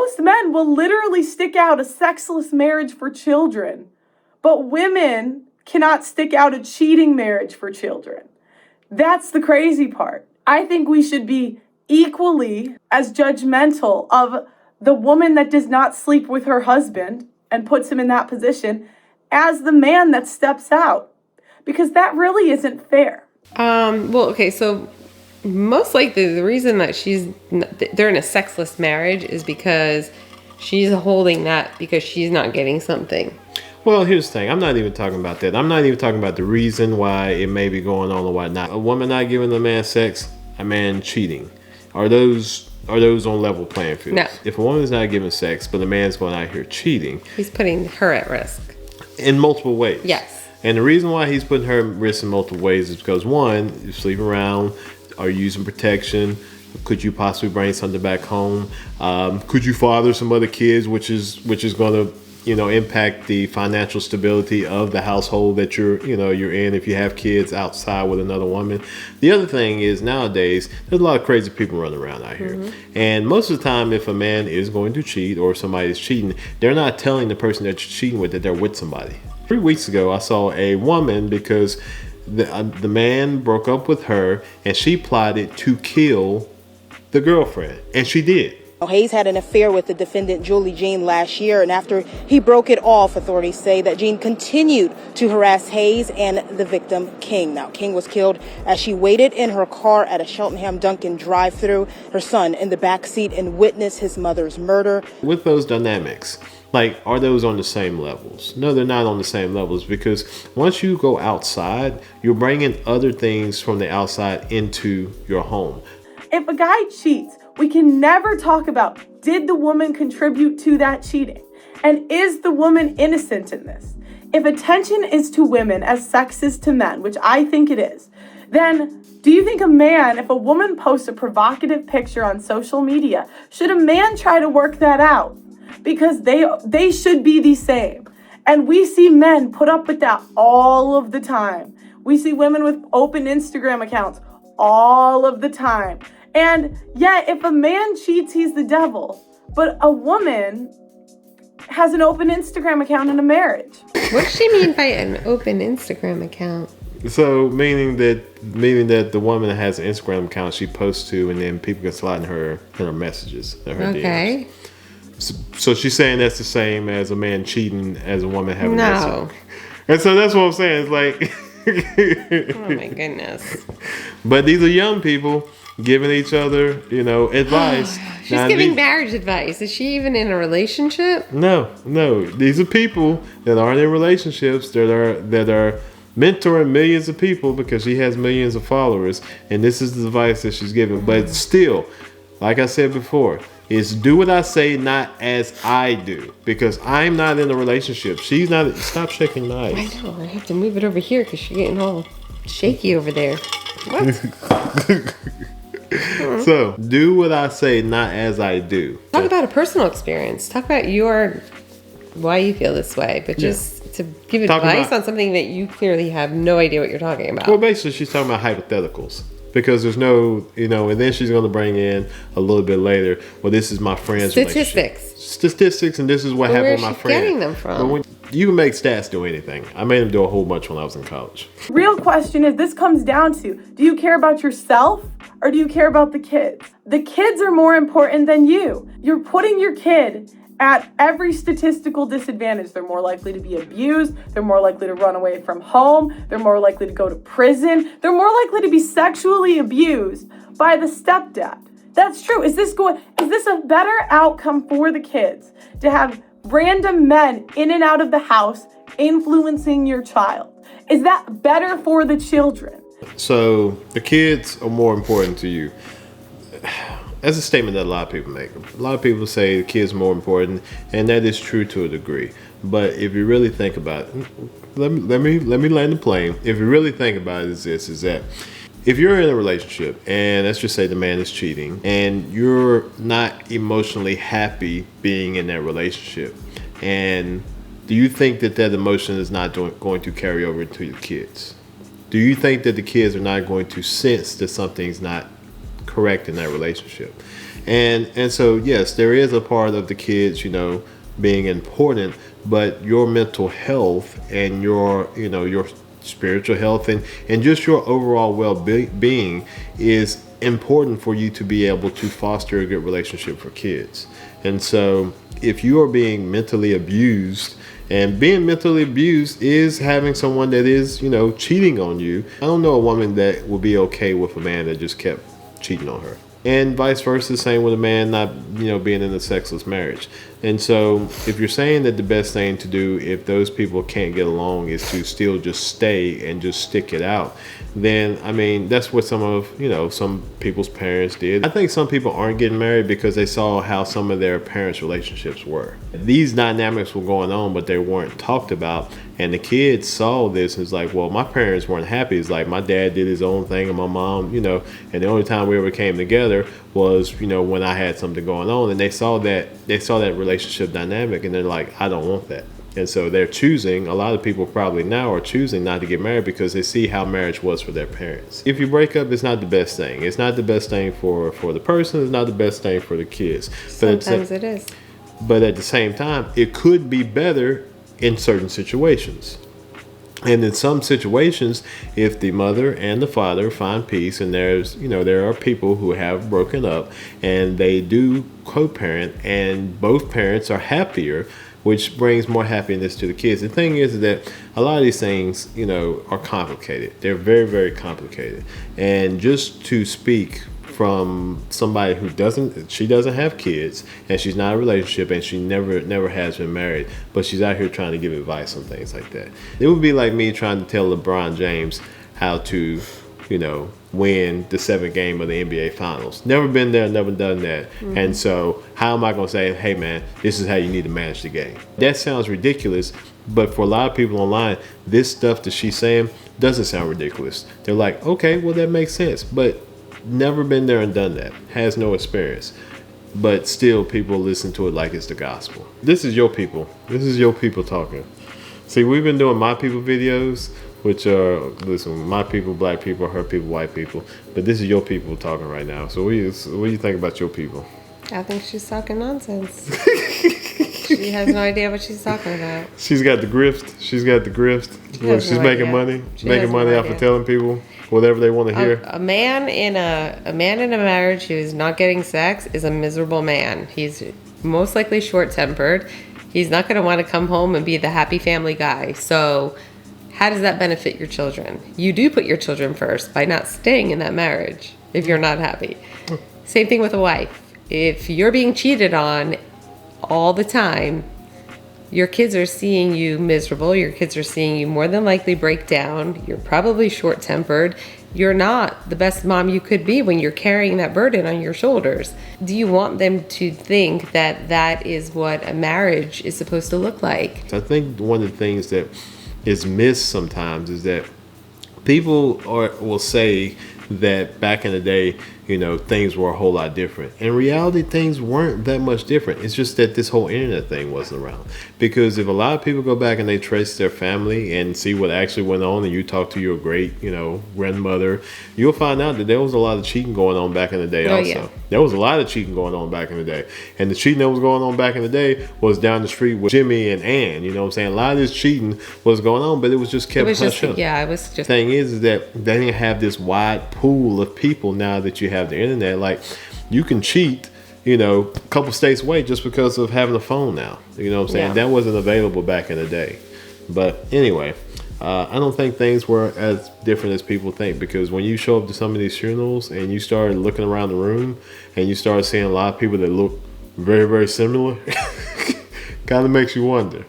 most men will literally stick out a sexless marriage for children, but women cannot stick out a cheating marriage for children. That's the crazy part. I think we should be equally as judgmental of the woman that does not sleep with her husband and puts him in that position as the man that steps out, because that really isn't fair. Okay, so most likely the reason that they're in a sexless marriage is because she's holding that because she's not getting something. Well, here's the thing. I'm not even talking about that. I'm not even talking about the reason why it may be going on or whatnot. A woman not giving a man sex, a man cheating. Are those on level playing fields? No. If a woman's not giving sex, but a man's going out here cheating, He's putting her at risk. in multiple ways. Yes. And the reason why he's putting her at risk in multiple ways is because, one, you sleep around, are you using protection? Could you possibly bring something back home? Could you father some other kids, which is going to impact the financial stability of the household that you're in if you have kids outside with another woman. The other thing is, nowadays there's a lot of crazy people running around out here. Mm-hmm. And most of the time, if a man is going to cheat or somebody is cheating, they're not telling the person that you're cheating with that they're with somebody. 3 weeks ago, I saw a woman because the man broke up with her and she plotted to kill the girlfriend, and she did. Hayes had an affair with the defendant, Julie Jean, last year, and after he broke it off, authorities say that Jean continued to harass Hayes and the victim, King. Now, King was killed as she waited in her car at a Cheltenham Dunkin' drive-thru, her son in the back seat, and witnessed his mother's murder. With those dynamics, are those on the same levels? No, they're not on the same levels, because once you go outside, you're bringing other things from the outside into your home. If a guy cheats, we can never talk about, did the woman contribute to that cheating? And is the woman innocent in this? If attention is to women as sex is to men, which I think it is, then do you think if a woman posts a provocative picture on social media, should a man try to work that out? Because they should be the same. And we see men put up with that all of the time. We see women with open Instagram accounts all of the time. And yet, if a man cheats, he's the devil. But a woman has an open Instagram account in a marriage. What does she mean by an open Instagram account? So meaning that the woman that has an Instagram account she posts to, and then people can slide in her messages, her DMs. So she's saying that's the same as a man cheating as a woman having an Instagram. And so that's what I'm saying. It's like, oh my goodness. But these are young people giving each other, advice. She's giving marriage advice. Is she even in a relationship? No. These are people that aren't in relationships that are mentoring millions of people because she has millions of followers, and this is the advice that she's giving. But still, like I said before, is do what I say, not as I do, because I'm not in a relationship. She's not. Stop shaking the ice. I know. I have to move it over here because you're getting all shaky over there. What? So, do what I say, not as I do. Talk about a personal experience. Talk about why you feel this way, but just to give advice on something that you clearly have no idea what you're talking about. Well, basically, she's talking about hypotheticals. Because there's no, and then she's going to bring in a little bit later, well, this is my friend's statistics, and this is what happened with my friend. Where is she getting them from? You can make stats do anything. I made them do a whole bunch when I was in college. Real question is, this comes down to, do you care about yourself or do you care about the kids? The kids are more important than you. You're putting your kid at every statistical disadvantage. They're more likely to be abused. They're more likely to run away from home. They're more likely to go to prison. They're more likely to be sexually abused by the stepdad. That's true. Is this a better outcome for the kids to have random men in and out of the house influencing your child? Is that better for the children? So the kids are more important to you. That's a statement that a lot of people make. A lot of people say the kids are more important, and that is true to a degree. But if you really think about it, let me land the plane. If you really think about it, is that if you're in a relationship and let's just say the man is cheating and you're not emotionally happy being in that relationship, and do you think that emotion is not going to carry over into your kids? Do you think that the kids are not going to sense that something's not correct in that relationship? And so yes, there is a part of the kids, being important, but your mental health and your spiritual health and just your overall well-being is important for you to be able to foster a good relationship for kids. And so if you are being mentally abused, and being mentally abused is having someone that is, cheating on you. I don't know a woman that will be okay with a man that just kept cheating on her. And vice versa, same with a man not, being in a sexless marriage. And so if you're saying that the best thing to do if those people can't get along is to still just stay and just stick it out, then I mean that's what some people's parents did. I think some people aren't getting married because they saw how some of their parents' relationships were. These dynamics were going on, but they weren't talked about. And the kids saw this and it's like, well, my parents weren't happy. It's like my dad did his own thing and my mom, and the only time we ever came together was, when I had something going on. And they saw that relationship dynamic and they're like, I don't want that. And so they're choosing, a lot of people probably now are choosing not to get married because they see how marriage was for their parents. If you break up, it's not the best thing. It's not the best thing for the person. It's not the best thing for the kids. Sometimes it is. But at the same time, it could be better in certain situations. And in some situations, if the mother and the father find peace, and there are people who have broken up and they do co-parent and both parents are happier, which brings more happiness to the kids. The thing is that a lot of these things, are complicated. They're very, very complicated. And just to speak from somebody who doesn't have kids and she's not in a relationship and she never has been married, but she's out here trying to give advice on things like that. It would be like me trying to tell LeBron James how to, win the 7th game of the NBA Finals. Never been there, never done that. Mm-hmm. And so how am I going to say, hey man, this is how you need to manage the game? That sounds ridiculous, but for a lot of people online, this stuff that she's saying doesn't sound ridiculous. They're like, okay, well that makes sense, but never been there and done that, has no experience, but still people listen to it like it's the gospel. This is your people talking. See, we've been doing my people videos, which are, listen, my people, black people, her people, white people, but this is your people talking right now. So what do you think about your people? I think she's talking nonsense. She has no idea what she's talking about. She's got the grift. She's making money. Making money off of telling people whatever they want to hear. A man in a marriage who's not getting sex is a miserable man. He's most likely short-tempered. He's not going to want to come home and be the happy family guy. So how does that benefit your children? You do put your children first by not staying in that marriage if you're not happy. Same thing with a wife. If you're being cheated on all the time, your kids are seeing you miserable. Your kids are seeing you more than likely break down. You're probably short-tempered. You're not the best mom you could be when you're carrying that burden on your shoulders. Do you want them to think that that is what a marriage is supposed to look like? I think one of the things that is missed sometimes is that people will say that back in the day, things were a whole lot different. In reality, things weren't that much different. It's just that this whole internet thing wasn't around. Because if a lot of people go back and they trace their family and see what actually went on, and you talk to your great, grandmother, you'll find out that there was a lot of cheating going on back in the day also. Yeah. There was a lot of cheating going on back in the day. And the cheating that was going on back in the day was down the street with Jimmy and Ann. You know what I'm saying? A lot of this cheating was going on, but it was just kept hush up. Yeah, it was just... The thing is that they didn't have this wide pool of people now that you have the internet. Like, you can cheat, a couple states away just because of having a phone now. You know what I'm saying? Yeah. That wasn't available back in the day. But anyway, I don't think things were as different as people think, because when you show up to some of these funerals and you start looking around the room and you start seeing a lot of people that look very, very similar, kind of makes you wonder.